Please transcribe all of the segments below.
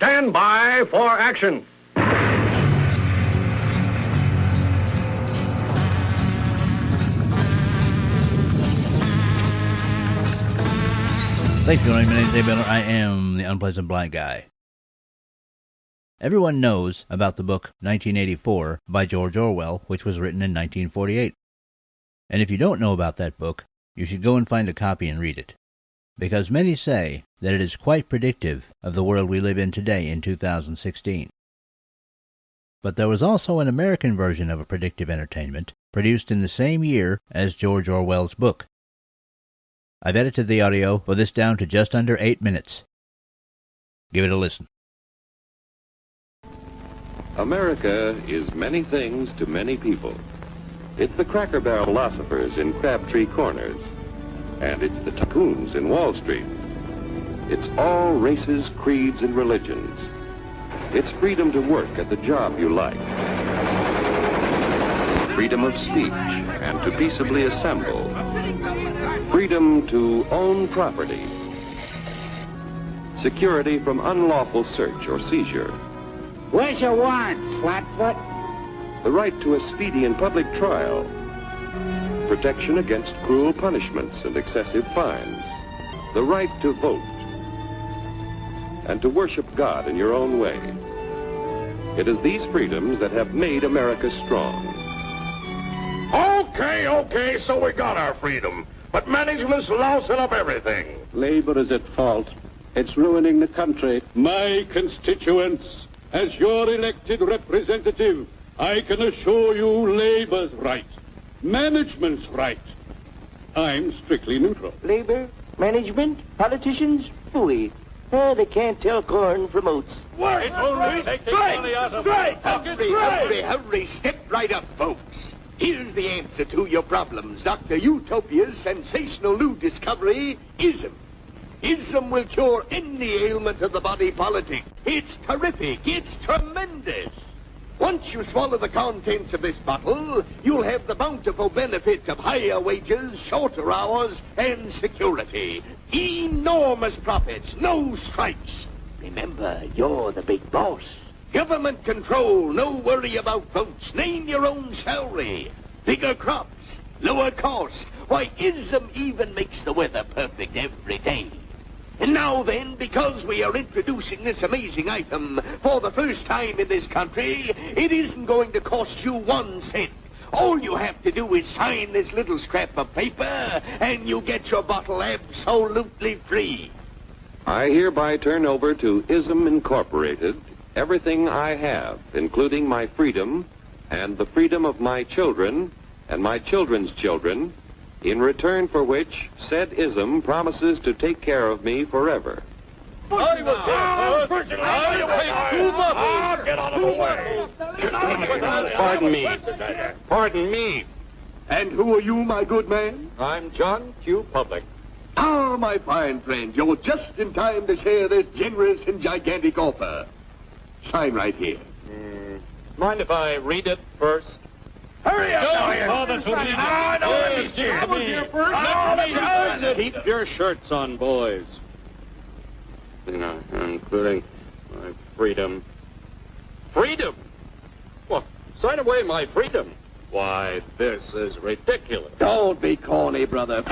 Stand by for action. Thanks for joining me. My name's Dave Miller. I am the Unpleasant Blind Guy. Everyone knows about the book 1984 by George Orwell, which was written in 1948. And if you don't know about that book, you should go and find a copy and read it. Because many say that it is quite predictive of the world we live in today in 2016. But there was also an American version of a predictive entertainment produced in the same year as George Orwell's book. I've edited the audio for this down to just under 8 minutes. Give it a listen. America is many things to many people. It's the Cracker Barrel philosophers in Crabtree Corners, and it's the tycoons in Wall Street. It's all races, creeds, and religions. It's freedom to work at the job you like. Freedom of speech and to peaceably assemble. Freedom to own property. Security from unlawful search or seizure. Where's your warrant, Flatfoot? The right to a speedy and public trial. Protection against cruel punishments and excessive fines. The right to vote. And to worship God in your own way. It is these freedoms that have made America strong. Okay, so we got our freedom. But management's lousing up everything. Labor is at fault. It's ruining the country. My constituents, as your elected representative, I can assure you Labor's right. Management's right. I'm strictly neutral. Labor, management, politicians, phooey. They can't tell corn from oats. Wait! Hurry, step right up, folks. Here's the answer to your problems. Dr. Utopia's sensational new discovery, ism. Ism will cure any ailment of the body politic. It's terrific. It's tremendous. Once you swallow the contents of this bottle, you'll have the bountiful benefit of higher wages, shorter hours, and security. Enormous profits, no strikes. Remember, you're the big boss. Government control, no worry about votes. Name your own salary. Bigger crops, lower costs. Why, ism even makes the weather perfect every day. And now then, because we are introducing this amazing item for the first time in this country, it isn't going to cost you 1 cent. All you have to do is sign this little scrap of paper, and you get your bottle absolutely free. I hereby turn over to Ism Incorporated everything I have, including my freedom and the freedom of my children and my children's children, in return for which said Ism promises to take care of me forever. Get out of the way! Pardon me. And who are you, my good man? I'm John Q. Public. Ah, my fine friend, you're just in time to share this generous and gigantic offer. Sign right here. Mind if I read it first? Hurry up! Keep your shirts on, boys. Including my freedom. Freedom? What? Sign away my freedom? Why, this is ridiculous. Don't be corny, brother.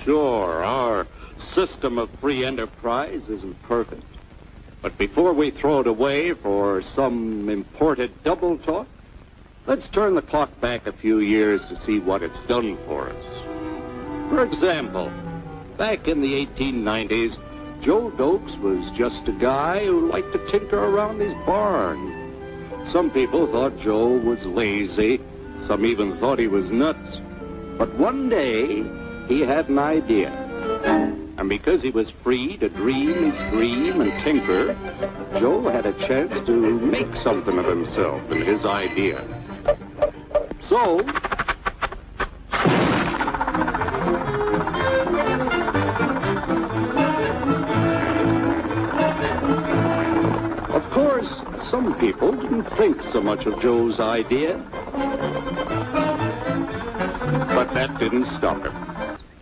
Sure, our system of free enterprise isn't perfect. But before we throw it away for some imported double talk, let's turn the clock back a few years to see what it's done for us. For example, back in the 1890s, Joe Dokes was just a guy who liked to tinker around his barn. Some people thought Joe was lazy. Some even thought he was nuts. But one day, he had an idea. And because he was free to dream his dream and tinker, Joe had a chance to make something of himself and his idea. So, of course, some people didn't think so much of Joe's idea. But that didn't stop him.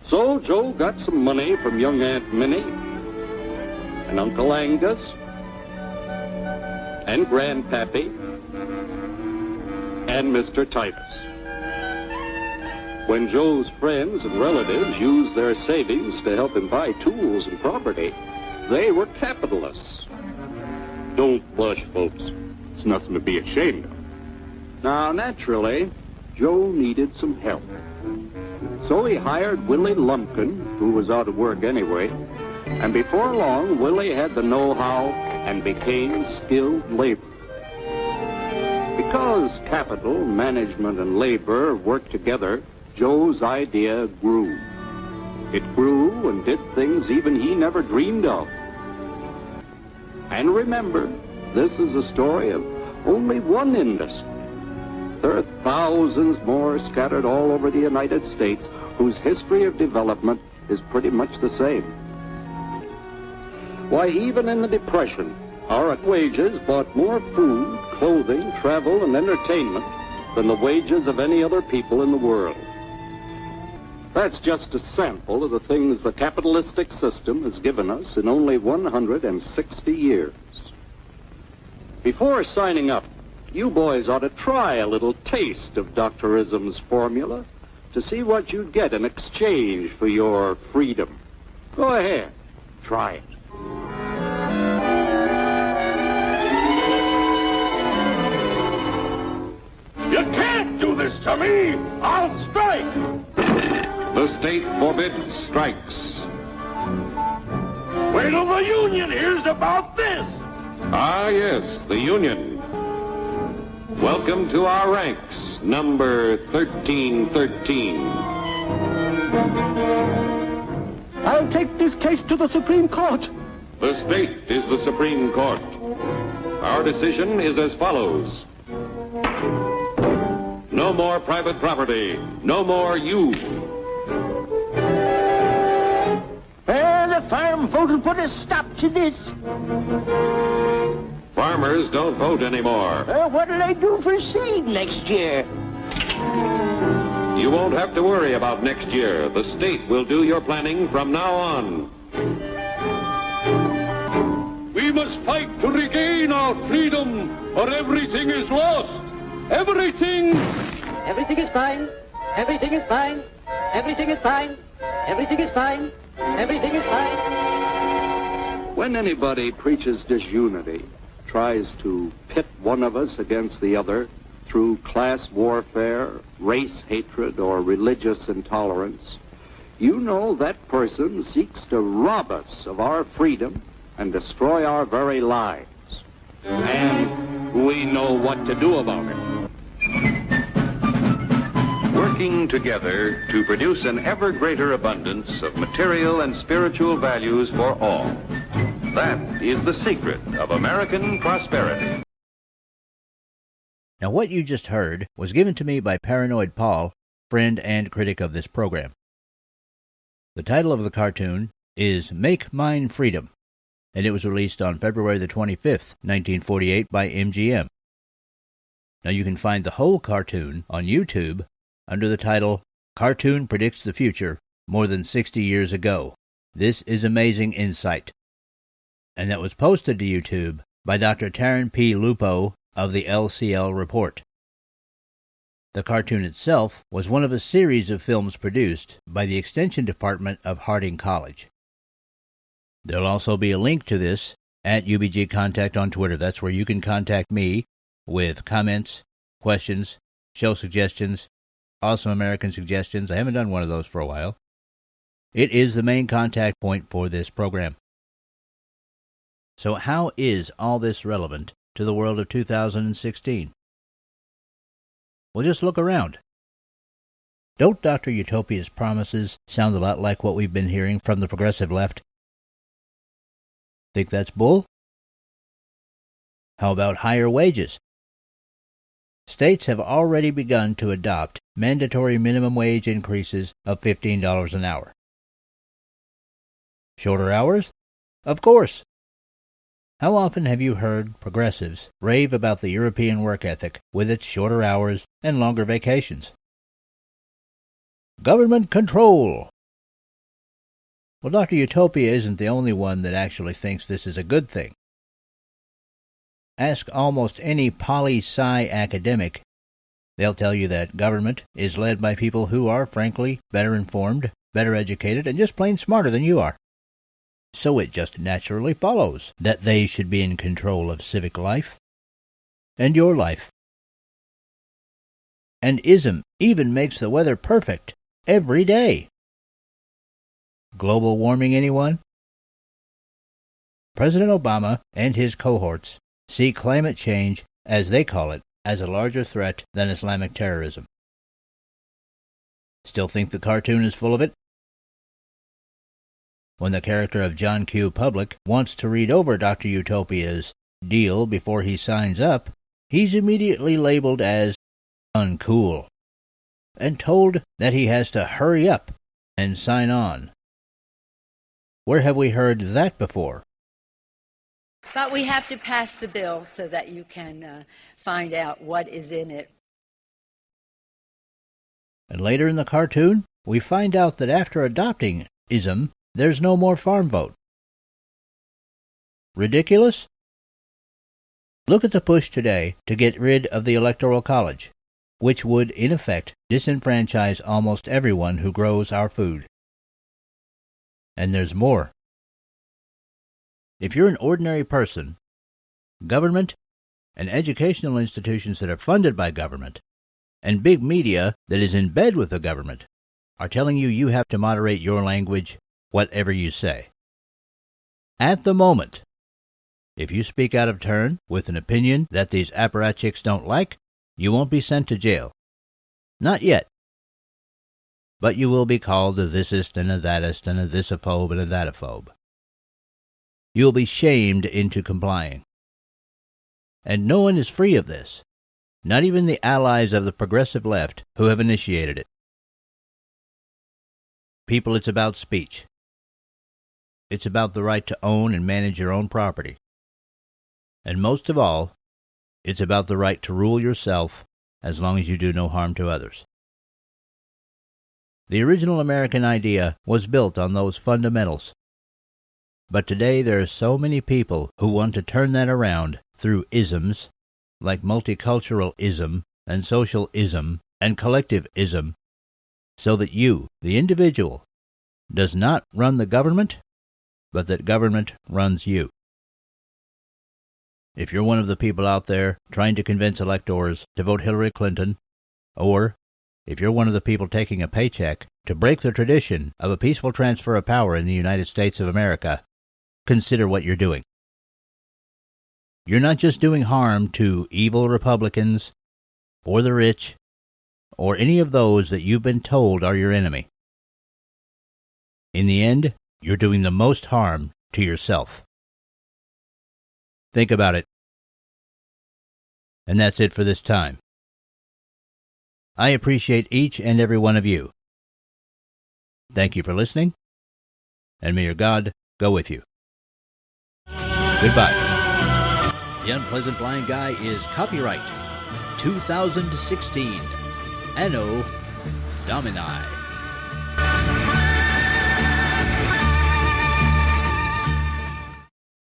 So Joe got some money from young Aunt Minnie and Uncle Angus and Grandpappy and Mr. Titus. When Joe's friends and relatives used their savings to help him buy tools and property, they were capitalists. Don't blush, folks. It's nothing to be ashamed of. Now, naturally, Joe needed some help. So he hired Willie Lumpkin, who was out of work anyway, and before long, Willie had the know-how and became skilled labor. Because capital, management, and labor worked together, Joe's idea grew. It grew and did things even he never dreamed of. And remember, this is a story of only one industry. There are thousands more scattered all over the United States whose history of development is pretty much the same. Why, even in the Depression, our wages bought more food, clothing, travel, and entertainment than the wages of any other people in the world. That's just a sample of the things the capitalistic system has given us in only 160 years. Before signing up, you boys ought to try a little taste of Dr. Ism's formula to see what you'd get in exchange for your freedom. Go ahead, try it. You can't do this to me! I'll strike! The state forbids strikes. Wait till the union hears about this! Ah, yes, the Union. Welcome to our ranks, number 1313. I'll take this case to the Supreme Court. The state is the Supreme Court. Our decision is as follows. No more private property. No more you. The farm vote will put a stop to this. Farmers don't vote anymore. What'll I do for seed next year? You won't have to worry about next year. The state will do your planning from now on. We must fight to regain our freedom, or everything is lost. Everything! Everything is fine. Everything is fine. Everything is fine. Everything is fine. Everything is fine. When anybody preaches disunity, tries to pit one of us against the other through class warfare, race hatred, or religious intolerance, you know that person seeks to rob us of our freedom and destroy our very lives. And we know what to do about it. Working together to produce an ever greater abundance of material and spiritual values for all. That is the secret of American prosperity. Now, what you just heard was given to me by Paranoid Paul, friend and critic of this program. The title of the cartoon is Make Mine Freedom, and it was released on February the 25th, 1948 by MGM. Now, you can find the whole cartoon on YouTube under the title Cartoon Predicts the Future More Than 60 Years Ago. This is Amazing Insight. And that was posted to YouTube by Dr. Taryn P. Lupo of the LCL Report. The cartoon itself was one of a series of films produced by the Extension Department of Harding College. There'll also be a link to this at UBG Contact on Twitter. That's where you can contact me with comments, questions, show suggestions, Awesome American suggestions. I haven't done one of those for a while. It is the main contact point for this program. So how is all this relevant to the world of 2016? Well, just look around. Don't Dr. Utopia's promises sound a lot like what we've been hearing from the progressive left? Think that's bull? How about higher wages? States have already begun to adopt mandatory minimum wage increases of $15 an hour. Shorter hours? Of course. How often have you heard progressives rave about the European work ethic with its shorter hours and longer vacations? Government control. Well, Dr. Utopia isn't the only one that actually thinks this is a good thing. ask almost any poli-sci academic, they'll tell you that government is led by people who are, frankly, better informed, better educated, and just plain smarter than you are. So it just naturally follows that they should be in control of civic life and your life. And ism even makes the weather perfect every day. Global warming, anyone? President Obama and his cohorts see climate change, as they call it, as a larger threat than Islamic terrorism. Still think the cartoon is full of it? When the character of John Q. Public wants to read over Dr. Utopia's deal before he signs up, he's immediately labeled as uncool and told that he has to hurry up and sign on. Where have we heard that before? But we have to pass the bill so that you can find out what is in it. And later in the cartoon, we find out that after adopting ism, there's no more farm vote. Ridiculous? Look at the push today to get rid of the electoral-college, which would, in effect, disenfranchise almost everyone who grows our food. And there's more. If you're an ordinary person, government and educational institutions that are funded by government and big media that is in bed with the government are telling you you have to moderate your language, whatever you say. At the moment, if you speak out of turn with an opinion that these apparatchiks don't like, you won't be sent to jail. Not yet. But you will be called a thisist and a thatist and a thisophobe and a thatophobe. You will be shamed into complying. And no one is free of this, not even the allies of the progressive left who have initiated it. People, it's about speech. It's about the right to own and manage your own property. And most of all, it's about the right to rule yourself as long as you do no harm to others. The original American idea was built on those fundamentals. But today there are so many people who want to turn that around through isms, like multiculturalism and socialism and collectivism, so that you, the individual, does not run the government, but that government runs you. If you're one of the people out there trying to convince electors to vote Hillary Clinton, or if you're one of the people taking a paycheck to break the tradition of a peaceful transfer of power in the United States of America, consider what you're doing. You're not just doing harm to evil Republicans, or the rich, or any of those that you've been told are your enemy. In the end, you're doing the most harm to yourself. Think about it. And that's it for this time. I appreciate each and every one of you. Thank you for listening, and may your God go with you. Goodbye. The Unpleasant Blind Guy is copyright 2016 Anno Domini.